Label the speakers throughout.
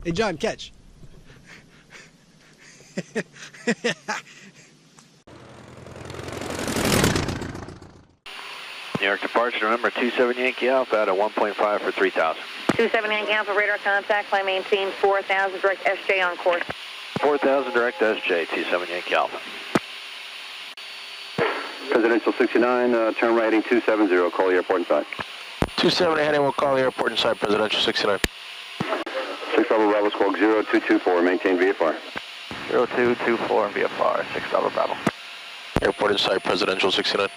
Speaker 1: Hey, John, catch.
Speaker 2: New York departure, remember 27 Yankee Alpha at a 1.5 for 3,000.
Speaker 3: 27 Yankee Alpha, radar contact, climb maintain 4,000, direct SJ on course.
Speaker 2: 4,000 direct SJ, 27 Yankee Alpha.
Speaker 4: Presidential 69, turn right heading 270, call the airport inside.
Speaker 2: 270 heading, we'll call the airport inside, Presidential 69.
Speaker 4: 6 Bravo, squawk 0224, maintain VFR.
Speaker 2: 0224 and VFR, 6 Bravo. Airport inside, Presidential 69.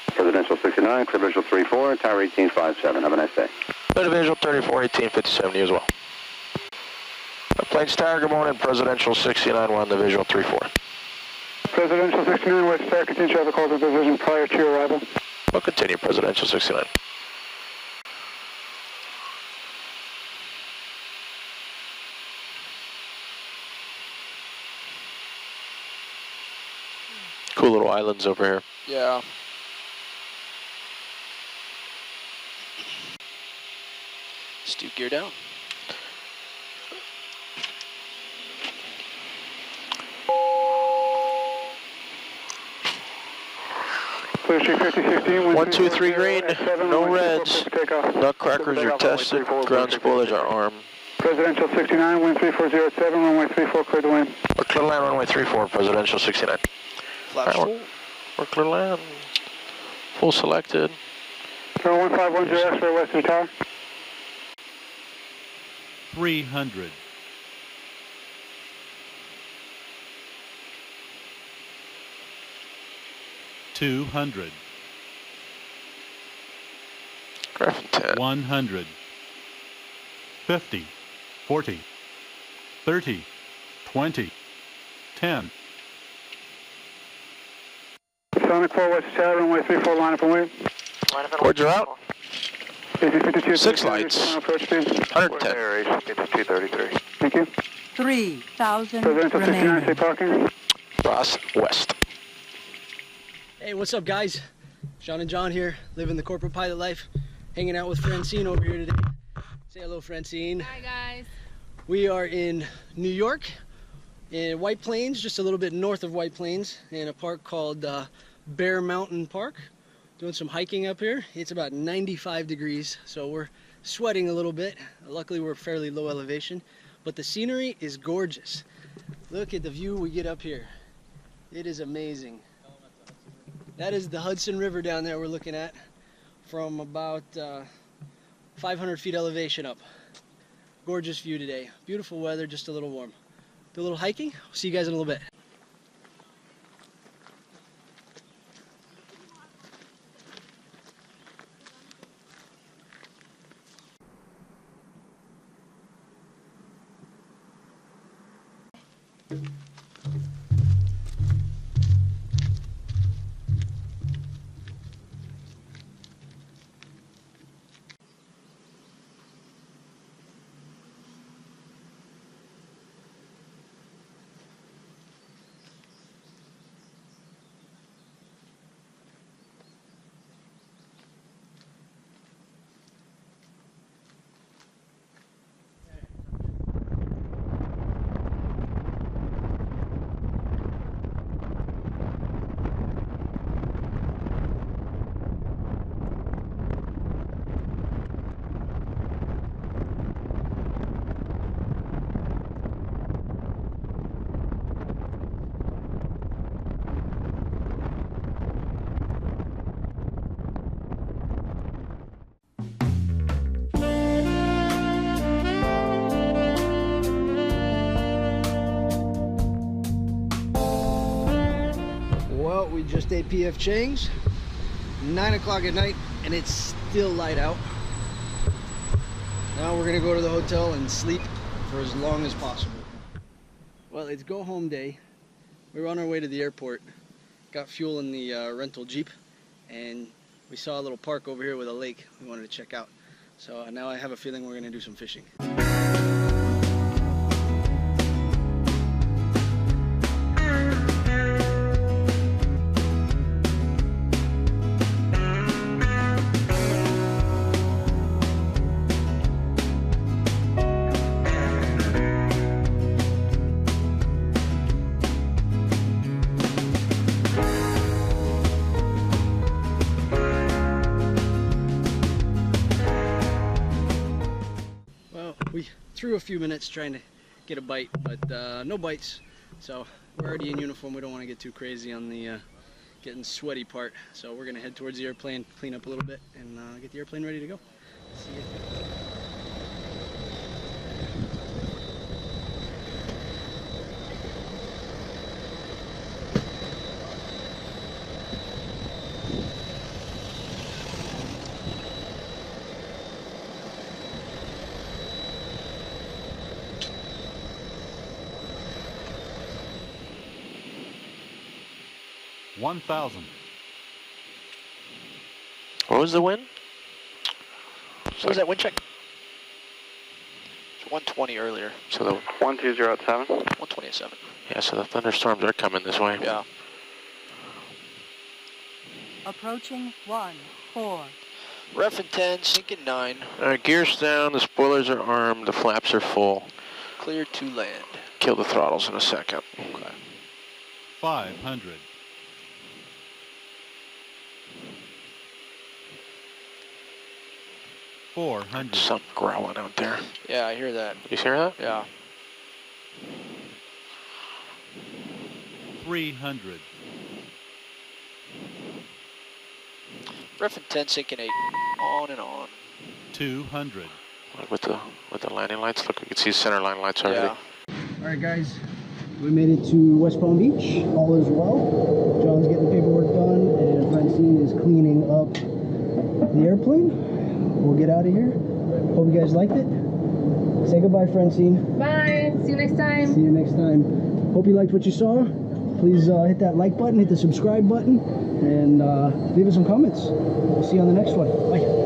Speaker 4: Presidential 69, clear visual 34, tower 1857. Have a nice day.
Speaker 2: Clear visual 34, 1857, you as well. Planes Tower, good morning, Presidential 69, we're on the visual 34.
Speaker 5: Presidential 69, West Tower, continue traffic calls with precision prior to your arrival.
Speaker 2: We'll continue, Presidential 69. Cool little islands over here.
Speaker 6: Yeah. Stew gear down.
Speaker 5: Clear street 5016.
Speaker 2: 1, 2, 3 green, no reds. Nutcrackers are tested, ground spoilers are armed.
Speaker 5: Presidential 69, wind 3407, runway 34, clear to wind.
Speaker 2: We're clear to land, runway 34, Presidential 69.
Speaker 6: Flaps full.
Speaker 2: We're clear to land. Full selected.
Speaker 5: 1510, X-ray west of the tower.
Speaker 7: 300. 200.
Speaker 2: Griffin 10.
Speaker 7: 100. 50. 40. 30. 20. 10.
Speaker 5: Sonic 4 west of tower, runway 34, line up and wait.
Speaker 2: Boards are out.
Speaker 5: 52,
Speaker 2: 6 lights. 110.
Speaker 4: 233.
Speaker 5: Thank you.
Speaker 8: 3,000
Speaker 5: Presidential 69,
Speaker 8: remaining.
Speaker 5: stay parking.
Speaker 2: Ross West.
Speaker 1: Hey, what's up, guys? Sean and John here, living the corporate pilot life, hanging out with Francine over here today. Say hello, Francine.
Speaker 9: Hi, guys.
Speaker 1: We are in New York, in White Plains, just a little bit north of White Plains, in a park called Bear Mountain Park. Doing some hiking up here. It's about 95 degrees, so we're sweating a little bit. Luckily, we're fairly low elevation, but the scenery is gorgeous. Look at the view we get up here. It is amazing. That is the Hudson River down there we're looking at from about 500 feet elevation up. Gorgeous view today. Beautiful weather, just a little warm. Do a little hiking. See you guys in a little bit. Well, we just ate PF Chang's, 9 o'clock at night, and it's still light out. Now we're gonna go to the hotel and sleep for as long as possible. Well, it's go home day. We were on our way to the airport, got fuel in the rental Jeep, and we saw a little park over here with a lake we wanted to check out. So now I have a feeling we're gonna do some fishing. through a few minutes trying to get a bite, but no bites. So we're already in uniform. We don't want to get too crazy on the getting sweaty part. So we're gonna head towards the airplane, clean up a little bit, and get the airplane ready to go. See you.
Speaker 7: 1,000.
Speaker 2: What was the wind?
Speaker 6: What was that wind check? It's 120 earlier.
Speaker 2: So the
Speaker 4: 120 at 7.
Speaker 6: 120 at 7.
Speaker 2: yeah, so the thunderstorms are coming this way.
Speaker 6: Yeah.
Speaker 8: Approaching 1-4.
Speaker 6: Ref and 10, sinking 9.
Speaker 2: All right, gears down. The spoilers are armed. The flaps are full.
Speaker 6: Clear to land.
Speaker 2: Kill the throttles in a second.
Speaker 6: Okay.
Speaker 7: 500. 400.
Speaker 2: Something growling out there.
Speaker 6: Yeah, I hear that.
Speaker 2: You hear that?
Speaker 6: Yeah.
Speaker 7: 300.
Speaker 6: Ref and 10, sinking 8. On and on.
Speaker 7: 200.
Speaker 2: With the landing lights, look, we can see center line lights already.
Speaker 6: Yeah.
Speaker 1: All right, guys, we made it to West Palm Beach. All is well. John's getting the paperwork done, and Francine is cleaning up the airplane. We'll get out of here. Hope you guys liked it. Say goodbye, Francine.
Speaker 9: Bye. See you next time.
Speaker 1: See you next time. Hope you liked what you saw. Please hit that like button, hit the subscribe button, and leave us some comments. We'll see you on the next one. Bye.